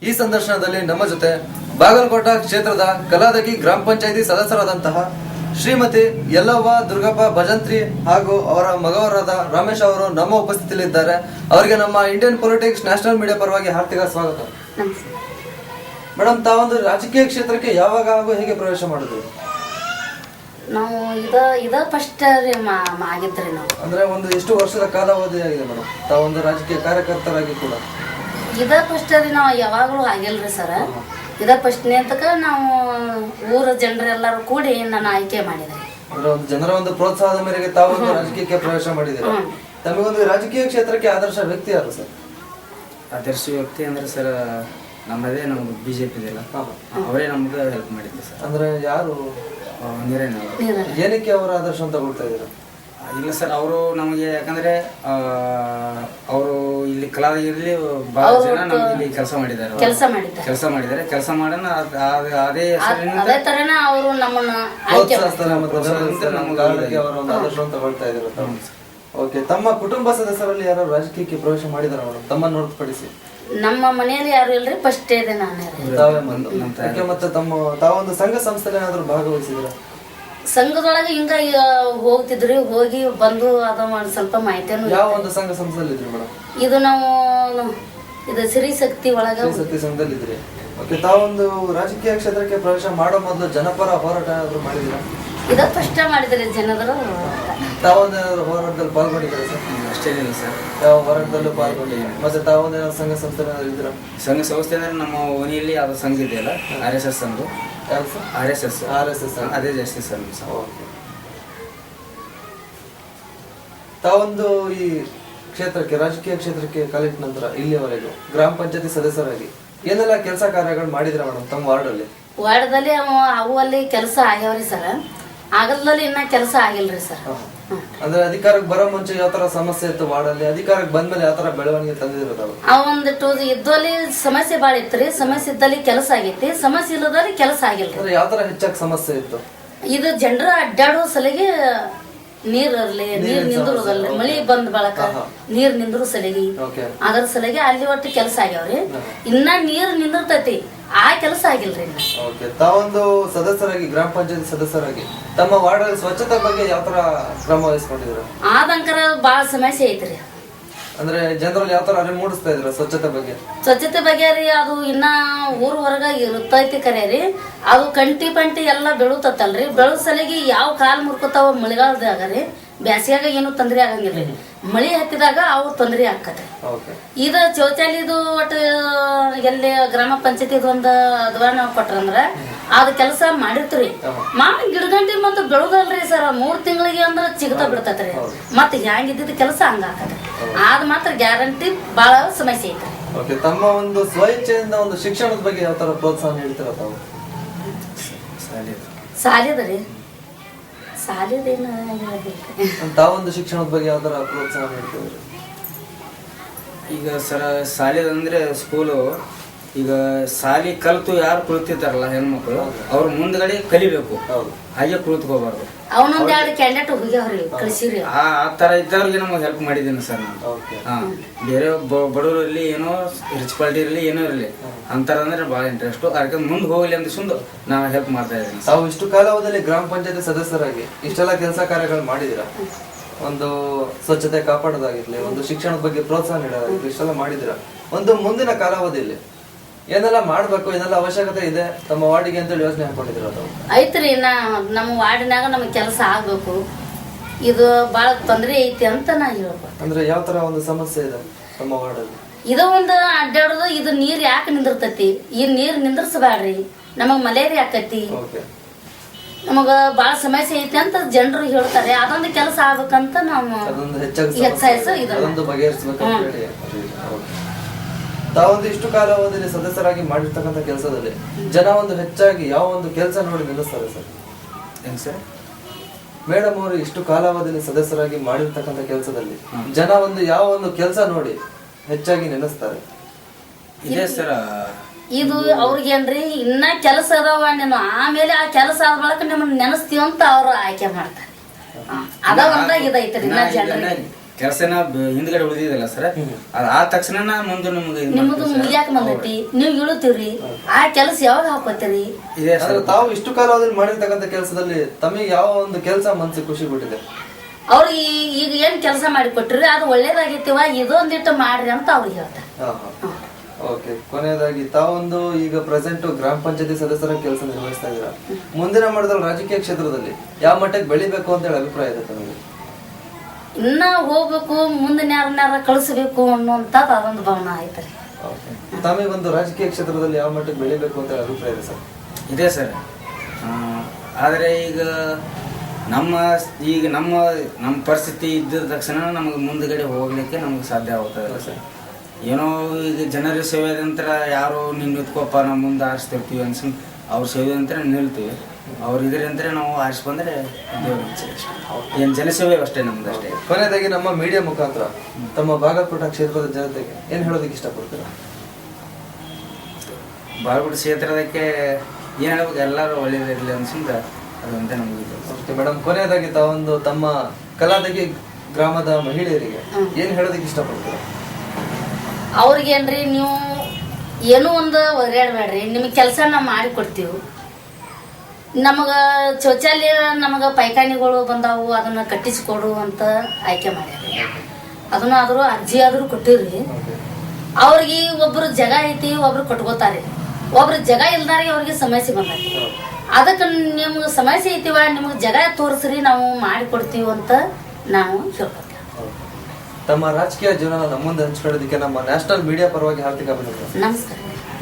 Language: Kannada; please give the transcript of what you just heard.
ಈ ಸಂದರ್ಶನದಲ್ಲಿ ನಮ್ಮ ಜೊತೆ ಬಾಗಲಕೋಟ ಕ್ಷೇತ್ರದ ಕಲಾದಗಿ ಗ್ರಾಮ ಪಂಚಾಯಿತಿ ಸದಸ್ಯರಾದಂತಹ ಶ್ರೀಮತಿ ಯಲ್ಲವ್ವ ದುರ್ಗಪ್ಪ ಭಜಂತ್ರಿ ಹಾಗೂ ಅವರ ಮಗವರಾದ ರಮೇಶ್ ಅವರು ನಮ್ಮ ಉಪಸ್ಥಿತಿಯಲ್ಲಿದ್ದಾರೆ. ಅವರಿಗೆ ನಮ್ಮ ಇಂಡಿಯನ್ ಪೊಲಿಟಿಕ್ಸ್ ನ್ಯಾಷನಲ್ ಮೀಡಿಯಾ ಪರವಾಗಿ ಹಾರ್ದಿಕ ಸ್ವಾಗತ. ಮೇಡಮ್, ತಾವೊಂದು ರಾಜಕೀಯ ಕ್ಷೇತ್ರಕ್ಕೆ ಯಾವಾಗ ಹಾಗೂ ಹೇಗೆ ಪ್ರವೇಶ ಮಾಡಿದ್ರು? ನಾವು ಇದ ಫಸ್ಟ್ ಆಗಿದ್ರಿ ನಾವು. ಅಂದ್ರೆ ಒಂದು ಎಷ್ಟು ವರ್ಷದ ಕಾಲಾವಧಿ ಆಗಿದೆ ಮೇಡಮ್ ತಾವೊಂದು ರಾಜಕೀಯ ಕಾರ್ಯಕರ್ತರಾಗಿ ಕೂಡ? ಇದ ಫಸ್ಟ್ ರೀ, ನಾವು ಯಾವಾಗಲೂ ಆಗಿಲ್ರಿ ಸರ್. ಇದ ಫಸ್ಟ್ನೇ ಅಂತಕ ನಾವು ಊರ ಜನರೆಲ್ಲರೂ ಕೂಡಿ ನಾನು ಆಯ್ಕೆ ಮಾಡಿದ್ರಿ. ಅಂದ್ರೆ ಒಂದು ಜನರ ಒಂದು ಪ್ರೋತ್ಸಾಹದ ಮೇರೆಗೆ ತಾವೊಂದು ರಾಜಕೀಯಕ್ಕೆ ಪ್ರವೇಶ ಮಾಡಿದ್ದೀರಾ. ತಮಗೊಂದು ರಾಜಕೀಯ ಕ್ಷೇತ್ರಕ್ಕೆ ಆದರ್ಶ ವ್ಯಕ್ತಿ ಯಾರು ಸರ್? ಆದರ್ಶ ವ್ಯಕ್ತಿ ಅಂದ್ರೆ ಸರ್ ನಮ್ಮದೇ ನಮ್ಮ ಬಿಜೆಪಿ ಇದೆಯಲ್ಲ, ಅವರೇ ನಮ್ಗೆ ಹೆಲ್ಪ್ ಮಾಡಿದ್ರು ಸರ್. ಅಂದ್ರೆ ಯಾರು? ನೀರೇನ ಏನಕ್ಕೆ ಅವರ ಆದರ್ಶ ಅಂತ ಕೊಡ್ತಾ ಇದ್ದೀರಾ? ಇಲ್ಲ ಸರ್, ಅವರು ನಮಗೆ ಯಾಕಂದ್ರೆ ಅವರು ಇಲ್ಲಿ ಕಲಾವಿದರಲ್ಲಿ ಬಹಳ ಜನ ನಮ್ಗೆ ಇಲ್ಲಿ ಕೆಲಸ ಮಾಡಿದ್ದಾರೆ. ಕೆಲಸ ಮಾಡೋಣ ಅದೇ ಅದೇ ತರನ ಅವರು ನಮ್ಮನ್ನ ಪ್ರೋತ್ಸಾಹಿಸ್ತಾರೆ ಮತ್ತು ನಮ್ಗೆ ಅವರ ಒಂದು ಆದರ್ಶ ಅಂತ ಕೊಡ್ತಾ ಇದ್ದೀರಾ. ಓಕೆ, ತಮ್ಮ ಕುಟುಂಬ ಸದಸ್ಯರಲ್ಲಿ ಯಾರು ರಾಜಕೀಯಕ್ಕೆ ಪ್ರವೇಶ ಮಾಡಿದಾರ ಮೇಡಮ್ ತಮ್ಮನ್ನು ಹೊರತುಪಡಿಸಿ? ನಮ್ಮ ಮನೆಯಲ್ಲಿ ಯಾರು ಇಲ್ರಿ, ಫಸ್ಟ್ ಇದೆ ನಾನೇ. ತಾವೇ ಬಂದು ಮತ್ತೆ ತಾವೊಂದು ಸಂಘ ಸಂಸ್ಥೆಯಲ್ಲಿ ಏನಾದ್ರು ಭಾಗವಹಿಸಿದ್ರ? ಸಂಘದೊಳಗೆ ಹಿಂಗ ಹೋಗ್ತಿದ್ರಿ, ಹೋಗಿ ಬಂದು ಅದ ಮಾಡಿ ಸ್ವಲ್ಪ ಮಾಹಿತಿಯನ್ನು. ಯಾವ ಒಂದು ಸಂಘ ಸಂಸ್ಥೆಯಲ್ಲಿ ಇದ್ರಿ ಮೇಡಮ್? ಇದು ನಾವು ಇದು ಶ್ರೀ ಶಕ್ತಿ ಒಳಗ ಶಕ್ತಿ ಸಂಘದಲ್ಲಿ ಇದ್ರಿ. ಓಕೆ, ತಾವೊಂದು ರಾಜಕೀಯ ಕ್ಷೇತ್ರಕ್ಕೆ ಪ್ರವೇಶ ಮಾಡೋ ಮೊದಲು ಜನಪರ ಹೋರಾಟ ಏನಾದ್ರು ಮಾಡಿದಿರಾ? ಇದ ಫಸ್ಟ್ ಮಾಡಿದ್ರಿ ಜನದರು. ತಾವೊಂದು ಹೋರಾಟದಲ್ಲಿ ಪಾಲ್ಗೊಂಡಿದ್ದೀರಾ ಸರ್? ಅಷ್ಟೇ ಇಲ್ಲ ಸರ್, ಯಾವ ಹೋರಾಟದಲ್ಲೂ ಪಾಲ್ಗೊಂಡಿದ್ದೀರಾ? ಮತ್ತೆ ತಾವೊಂದು ಸಂಘ ಸಂಸ್ಥೆ ಇದ್ದೀರಾ? ಸಂಘ ಸಂಸ್ಥೆ ಅಂದ್ರೆ ನಮ್ಮ ಓಣಿಯಲ್ಲಿ ಯಾವ್ದು ಸಂಘ ಇದೆಯಲ್ಲ, RSS ಸಂಘ. RSS ಅದೇ ಜಾಸ್ತಿ ಸರ್. ತಾವೊಂದು ಈ ಕ್ಷೇತ್ರಕ್ಕೆ ರಾಜಕೀಯ ಕ್ಷೇತ್ರಕ್ಕೆ ಕಾಲಿಟ್ಟ ನಂತರ ಇಲ್ಲಿಯವರೆಗೂ ಗ್ರಾಮ ಪಂಚಾಯತಿ ಸದಸ್ಯರಾಗಿ ಏನೆಲ್ಲ ಕೆಲಸ ಕಾರ್ಯಗಳು ಮಾಡಿದ್ರ ಮೇಡಮ್ ತಮ್ಮ ವಾರ್ಡಲ್ಲಿ? ವಾರ್ಡದಲ್ಲಿ ಅವು ಅಲ್ಲಿ ಕೆಲಸ ಆಗ್ಯಾವ್ರಿ ಸರ್. ಆಗಲ್ದಲ್ಲಿ ಇನ್ನ ಕೆಲಸ ಆಗಿಲ್ರಿ ಸರ್. ಅಂದ್ರೆ ಅಧಿಕಾರಕ್ಕೆ ಬರೋ ಮುಂಚೆ ಯಾವ ತರ ಸಮಸ್ಯೆ ಇತ್ತು ವಾರ್ಡಲ್ಲಿ, ಅಧಿಕಾರಕ್ಕೆ ಬಂದ್ಮೇಲೆ ಯಾವ ತರ ಬೆಳವಣಿಗೆ ತಂದಿರೋದು? ಒಂದಿಟ್ಟು ಇದ್ದಲ್ಲಿ ಸಮಸ್ಯೆ ಬಾಳ ಇತ್ರಿ. ಸಮಸ್ಯೆ ಇದ್ದಲ್ಲಿ ಕೆಲಸ ಆಗೈತಿ, ಸಮಸ್ಯೆ ಇಲ್ಲದಲ್ಲಿ ಕೆಲಸ ಆಗಿಲ್ರಿ. ಯಾವ ತರ ಹೆಚ್ಚಾಗಿ ಸಮಸ್ಯೆ ಇತ್ತು? ಇದು ಜನರ ಅಡ್ಡಾಡೋ ಸಲಿಗೆ ನೀರ್ ಇರ್ಲಿ, ನೀರ್ ನಿಂದ್ರದಲ್ಲ, ಮಳಿ ಬಂದ್ ಬಳಕ ನೀರ್ ನಿಂದ್ರು ಸಲಿಗೆ ಅದ್ರ ಸಲಿಗೆ ಅಲ್ಲಿ ಒಟ್ಟು ಕೆಲಸ ಆಗ್ಯಾವ್ರಿ. ಇನ್ನ ನೀರ್ ನಿಂದಿರ್ತೈತಿ, ಆ ಕೆಲಸ ಆಗಿಲ್ರಿ. ತಾವೊಂದು ಸದಸ್ಯರಾಗಿ ಗ್ರಾಮ ಪಂಚಾಯತಿ ಸದಸ್ಯರಾಗಿ ತಮ್ಮ ವಾರ್ಡ್ ಸ್ವಚ್ಛತೆ ಬಗ್ಗೆ ಯಾವ ತರ ಕ್ರಮ ವಹಿಸ್ಕೊಂಡಿದ್ರು? ಆದಂಕರ ಬಾಳ ಸಮಸ್ಯೆ ಐತ್ರಿ. ಅಂದ್ರೆ ಜನರಲ್ಲಿ ಯಾವ ತರ ಅರಿವು ಮೂಡಿಸ್ತಾ ಇದ್ರ ಸ್ವಚ್ಛತೆ ಬಗ್ಗೆ? ಸ್ವಚ್ಛತೆ ಬಗ್ಗೆ ರೀ, ಅದು ಇನ್ನ ಊರ್ ಹೊರಗ ಇರುತ್ತೈತಿ ಕರೆ ರೀ. ಅದು ಕಂಟಿ ಪಂಟಿ ಎಲ್ಲಾ ಬೆಳುತ್ತಲ್ರಿ. ಬೆಳೆದ ಸಲಿಗೆ ಯಾವ ಕಾಲ್ ಮುರ್ಕೋತಾವ ಮಳೆಗಾಲದಾಗ ರೀ. ಬ್ಯಾಸಿಯಾಗ ಏನು ತೊಂದ್ರೆ ಆಗಂಗಿಲ್ರಿ, ಮಳಿ ಹತ್ತಿದಾಗ ಅವು ತೊಂದ್ರೆ ಆಕತ್ರಿ. ಇದು ಶೌಚಾಲಯದು ಒಟ್ಟು ಎಲ್ಲಿ ಗ್ರಾಮ ಪಂಚಾಯತಿ ಒಂದು ಅದ್ವಾನ ಕೊಟ್ರಂದ್ರ ಅದ್ ಕೆಲಸ ಮಾಡಿರ್ತೀರಿ. ಗಿಡಗಂಟಿ ಮತ್ತ ಬೆಳುದಲ್ರಿ ಸರ್, 3 ತಿಂಗಳಿಗೆ ಅಂದ್ರ ಚಿಗತ ಬಿಡ್ತೈತ್ರಿ. ಮತ್ ಹೆಂಗಿದ್ದ ಕೆಲಸ ಹಂಗ ಆಕತ್ರಿ. ಅದ್ ಮಾತ್ರ ಗ್ಯಾರಂಟಿ ಬಾಳ ಸಮಸ್ಯೆ ಐತ್ರಿ. ತಮ್ಮ ಒಂದು ಸ್ವಇಚ್ಛೆಯಿಂದ ಒಂದು ಶಿಕ್ಷಣದ ಬಗ್ಗೆ ಯಾವ ತರ ಪ್ರೋತ್ಸಾಹ ನೀಡ್ತೀರ ತಾವು? ಸಾಲಿದ್ರಿ ತಾವೊಂದು ಶಿಕ್ಷಣದ ಬಗ್ಗೆ ಯಾವ ತರ ಪ್ರೋತ್ಸಾಹ ನೀಡ್ತಿದ್ರಿ? ಈಗ ಸರ ಶಾಲೆದಂದ್ರೆ ಸ್ಕೂಲು, ಈಗ ಶಾಲೆ ಕಲ್ತು ಯಾರು ಕುಳಿತಿರ್ತಾರಲ್ಲ ಹೆಣ್ಮಕ್ಳು, ಅವ್ರು ಮುಂದ್ಗಡೆ ಕಲಿಬೇಕು, ಹಾಗೆ ಕುಳಿತುಕೋಬಾರ್ದು. ಅವನೊಂದ್ 2 ಕ್ಯಾಂಡಿಡೇಟ್ ಹೋಗ್ಯಾವ್ರಿ, ಕಳಿಸಿವ್ರಿ. ಆ ತರ ಇದ್ದವ್ರಿಗೆ ನಮಗೆ ಹೆಲ್ಪ್ ಮಾಡಿದ್ದೀನಿ ಸರ್ ನಾನು. ಬೇರೆ ಬಡವರಲ್ಲಿ ಏನೋ ರಿಚ್ ಕ್ವಾಲಿಟಿ ಇರಲಿ ಏನೋ ಇರಲಿ ಅಂತಾರಂದ್ರೆ ಬಹಳ ಇಂಟ್ರೆಸ್ಟ್. ಅದಕ್ಕೆ ಮುಂದೆ ಹೋಗ್ಲಿ ಅಂತ ಸುಂದು ನಾವು ಹೆಲ್ಪ್ ಮಾಡ್ತಾ ಇದ್ದೀನಿ. ತಾವು ಇಷ್ಟು ಕಾಲಾವಧಿಯಲ್ಲಿ ಗ್ರಾಮ ಪಂಚಾಯತಿ ಸದಸ್ಯರಾಗಿ ಇಷ್ಟೆಲ್ಲ ಕೆಲಸ ಕಾರ್ಯಗಳು ಮಾಡಿದಿರ. ಒಂದು ಸ್ವಚ್ಛತೆ ಕಾಪಾಡೋದಾಗಿರ್ಲಿ, ಒಂದು ಶಿಕ್ಷಣದ ಬಗ್ಗೆ ಪ್ರೋತ್ಸಾಹ ನೀಡೋದಾಗಿರ್ಲಿ, ಇಷ್ಟೆಲ್ಲ ಮಾಡಿದಿರ. ಒಂದು ಮುಂದಿನ ಕಾಲಾವಧಿಯಲ್ಲಿ ಏನೆಲ್ಲ ಮಾಡ್ಬೇಕು, ಏನೆಲ್ಲ ಅವಶ್ಯಕತೆ ಇದೆ ತಮ್ಮ ವಾರ್ಡಿಗೆ ಅಂತ ಯೋಚನೆ ಹಾಕೊಂಡಿದ್ರ? ಐತ್ರಿ, ನಮ್ಮ ವಾರ್ಡಿನಾಗ ನಮಗ್ ಕೆಲಸ ಆಗ್ಬೇಕು, ಇದು ಬಾಳ ತೊಂದ್ರೆ ಐತಿ ಅಂತ ನಾ ಹೇಳ್ಬೇಕು. ಅಂದ್ರೆ ಯಾವ ತರ ಒಂದು ಸಮಸ್ಯೆ ಇದೆ ತಮ್ಮ ವಾರ್ಡಲ್ಲಿ? ಇದು ಒಂದು ಅಡ್ಡಾಡೋದು, ಇದು ನೀರ್ ಯಾಕೆ ನಿಂದಿರ್ತೈತಿ, ಈ ನೀರ್ ನಿಂದ್ರಸಬ್ಯಾಡ್ರಿ, ನಮಗ್ ಮಲೇರಿಯಾ ಆಕತಿ, ನಮಗ ಬಾಳ ಸಮಸ್ಯೆ ಐತಿ ಅಂತ ಜನರು ಹೇಳ್ತಾರೆ. ಅದೊಂದು ಕೆಲಸ ಆಗ್ಬೇಕಂತ ನಾವು ತಾವೊಂದು ಇಷ್ಟು ಕಾಲಾವಧಿಯಲ್ಲಿ ಸದಸ್ಯರಾಗಿ ಮಾಡಿರ್ತಕ್ಕಂಥ ಕೆಲಸದಲ್ಲಿ ಜನ ಒಂದು ಹೆಚ್ಚಾಗಿ ಯಾವ ಒಂದು ಕೆಲಸ ನೋಡಿ ನಿಲ್ಲಿಸ್ತಾರೆ ಸರ್? ಹೆಂಗ್ ಸರ್? ಮೇಡಮ್ ಅವರು ಇಷ್ಟು ಕಾಲಾವಧಿಯಲ್ಲಿ ಸದಸ್ಯರಾಗಿ ಮಾಡಿರ್ತಕ್ಕಂಥ ಕೆಲಸದಲ್ಲಿ ಜನ ಒಂದು ಯಾವ ಒಂದು ಕೆಲಸ ನೋಡಿ ಹೆಚ್ಚಾಗಿ ನೆನೆಸ್ತಾರೆ? ಇದೆ ಸರ್, ಇದು ಅವ್ರಿಗೇನ್ರಿ ಇನ್ನ ಕೆಲಸ ಅದಾವ, ನೀನು ಆಮೇಲೆ ಆ ಕೆಲಸ ಆದ ಬಳಿಕ ನಿಮ್ಮನ್ನ ನೆನೆಸ್ತೀವಿ ಅಂತ ಅವ್ರು ಆಯ್ಕೆ ಮಾಡ್ತಾರೆ. ಅದ ಒಂದಾಗ ಇದೈತ್ರಿ. ಕೆಲಸನ ಹಿಂದ್ಗಡೆ ಉಳಿದಿದಲ್ಲ ಸರ್ ಅದ್ ಆದ ತಕ್ಷಣ ಮುಂದೆ ನಿಮ್ಗೆ ನಿಮ್ಮದು ಮುಗಿಯಾಕ ಬಂದೈತಿ ನೀವು ಇಳುತ್ತೀವ್ರಿ ಆ ಕೆಲಸ ಯಾವಾಗ ಹಾಕೋತೀರಿ ಇದೆ ಆದ್ರೆ ಸರ್. ತಾವು ಇಷ್ಟು ಕಾಲದಲ್ಲಿ ಮಾಡಿರ್ತಕ್ಕಂಥ ಕೆಲಸದಲ್ಲಿ ತಮಗೆ ಯಾವ ಒಂದು ಕೆಲಸ ಮನಸ್ಸಿಗೆ ಖುಷಿ ಕೊಟ್ಟಿದೆ? ಅವ್ರಿಗೆ ಈಗ ಏನ್ ಕೆಲಸ ಮಾಡಿ ಕೊಟ್ರಿ ಅದು ಒಳ್ಳೇದಾಗೈತಿವ ಇದೊಂದಿಟ್ಟು ಮಾಡ್ರಿ ಅಂತ ಅವ್ರಿಗೆ ಹೇಳ್ತಾರೆ. ಓಕೆ, ಕೊನೆಯದಾಗಿ ತಾವೊಂದು ಈಗ ಪ್ರೆಸೆಂಟ್ ಗ್ರಾಮ ಪಂಚಾಯತಿ ಸದಸ್ಯರ ಕೆಲಸ ನಿರ್ವಹಿಸ್ತಾ ಇದ್ದೀರಾ. ಮುಂದಿನ ಮಟ್ಟದಲ್ಲಿ ರಾಜಕೀಯ ಕ್ಷೇತ್ರದಲ್ಲಿ ಯಾವ ಮಟ್ಟಕ್ಕೆ ಬೆಳಿಬೇಕು ಅಂತ ಹೇಳಿ ಅಭಿಪ್ರಾಯ ಇದೆ ತಮಗೆ? ಇನ್ನ ಹೋಗ್ಬೇಕು ಮುಂದಿನ ಯಾರನ್ನಾರ ಕಳಿಸ್ಬೇಕು ಅನ್ನುವಂಥದ್ದು ಅದೊಂದು ಭಾವನೆ ಐತ್ರಿ. ತಮಗೊಂದು ರಾಜಕೀಯ ಕ್ಷೇತ್ರದಲ್ಲಿ ಯಾವ ಮಟ್ಟಕ್ಕೆ ಬೆಳಿಬೇಕು ಅಂತ ಹೇಳಿ ಅಭಿಪ್ರಾಯ ಇದೆ ಸರ್? ಇದೆ ಸರ್. ಆದರೆ ಈಗ ನಮ್ಮ ಪರಿಸ್ಥಿತಿ ಇದ್ದ ತಕ್ಷಣ ನಮಗೆ ಮುಂದ್ಗಡೆ ಹೋಗ್ಲಿಕ್ಕೆ ನಮ್ಗೆ ಸಾಧ್ಯ ಆಗ್ತದಲ್ಲ ಸರ್. ಏನೋ ಈಗ ಜನರ ಸೇವೆ ನಂತರ ಯಾರು ನೀನು ನಿಂತ್ಕೋಪ ನಾವು ಮುಂದೆ ಆರಿಸ್ತಿರ್ತೀವಿ ಅನ್ಸನ್ ಅವ್ರ ಸೇವೆ ನಂತರ ನಿಲ್ತೀವಿ. ಅವ್ರು ಇದರಂತರ ನಾವು ಆರಿಸಿ ಬಂದರೆ ದೇವ್ರಿಗೆ ಇಚ್ಛೆ ಅಷ್ಟೇ. ಏನು ಜನಸೇವೆ ಅಷ್ಟೇ ನಮ್ದು ಅಷ್ಟೇ. ಕೊನೆಯದಾಗಿ ನಮ್ಮ ಮೀಡಿಯಾ ಮುಖಾಂತರ ತಮ್ಮ ಬಾಗಲಕೋಟ ಕ್ಷೇತ್ರದ ಜನತೆಗೆ ಏನು ಹೇಳೋದಕ್ಕೆ ಇಷ್ಟಪಡ್ತೀರಾ? ಬಾಗಲಕೋಟೆ ಕ್ಷೇತ್ರದಕ್ಕೆ ಏನು ಹೇಳ್ಬೇಕು, ಎಲ್ಲರೂ ಒಳ್ಳೇದಿರಲಿ ಅನ್ಸಿಂದ ಅದಂತ ನಮಗೆ. ಓಕೆ ಮೇಡಮ್, ಕೊನೆಯದಾಗಿ ತಾವೊಂದು ತಮ್ಮ ಕಲಾದಗಿ ಗ್ರಾಮದ ಮಹಿಳೆಯರಿಗೆ ಏನು ಹೇಳೋದಕ್ಕೆ ಇಷ್ಟಪಡ್ತೀರಾ? ಅವ್ರಿಗೇನ್ರಿ ನೀವು ಏನೋ ಒಂದು ಒದರಾಡ್ಬೇಡ್ರಿ, ನಿಮಗೆ ಕೆಲಸ ನಾವು ಮಾಡಿ ಕೊಡ್ತೀವಿ. ನಮಗೆ ಶೌಚಾಲಯ ನಮಗೆ ಪೈಖಾನಿಗಳು ಬಂದಾವು ಅದನ್ನ ಕಟ್ಟಿಸಿಕೊಡು ಅಂತ ಆಯ್ಕೆ ಮಾಡ್ಯಾರಿ. ಅದನ್ನ ಆದರೂ ಅರ್ಜಿ ಆದರೂ ಕೊಟ್ಟಿವ್ರಿ. ಅವ್ರಿಗೆ ಒಬ್ರು ಜಾಗ ಐತಿ, ಒಬ್ರು ಕಟ್ಕೋತಾರೆ. ಒಬ್ರು ಜಾಗ ಇಲ್ದಾರಿಗೆ ಅವ್ರಿಗೆ ಸಮಸ್ಯೆ ಬಂದೈತಿ. ಅದಕ್ಕೆ ನಿಮ್ಗೆ ಸಮಸ್ಯೆ ಐತಿವ, ನಿಮ್ಗೆ ಜಾಗ ತೋರಿಸ್ರಿ, ನಾವು ಮಾಡಿ ಕೊಡ್ತೀವಿ ಅಂತ ನಾವು ಹೇಳ್ಕೊತೀವಿ. ತಮ್ಮ ರಾಜಕೀಯ ಜೀವನ ನಮ್ಮ ಮುಂದೆ ಹಂಚ್ಕೊಳ್ಳೋದಕ್ಕೆ ನಮ್ಮ ನ್ಯಾಷನಲ್ ಮೀಡಿಯಾ ಪರವಾಗಿ ಹಾರ್ದಿಕ ಅಭಿನಂದನೆ. ನಮಸ್ಕಾರ.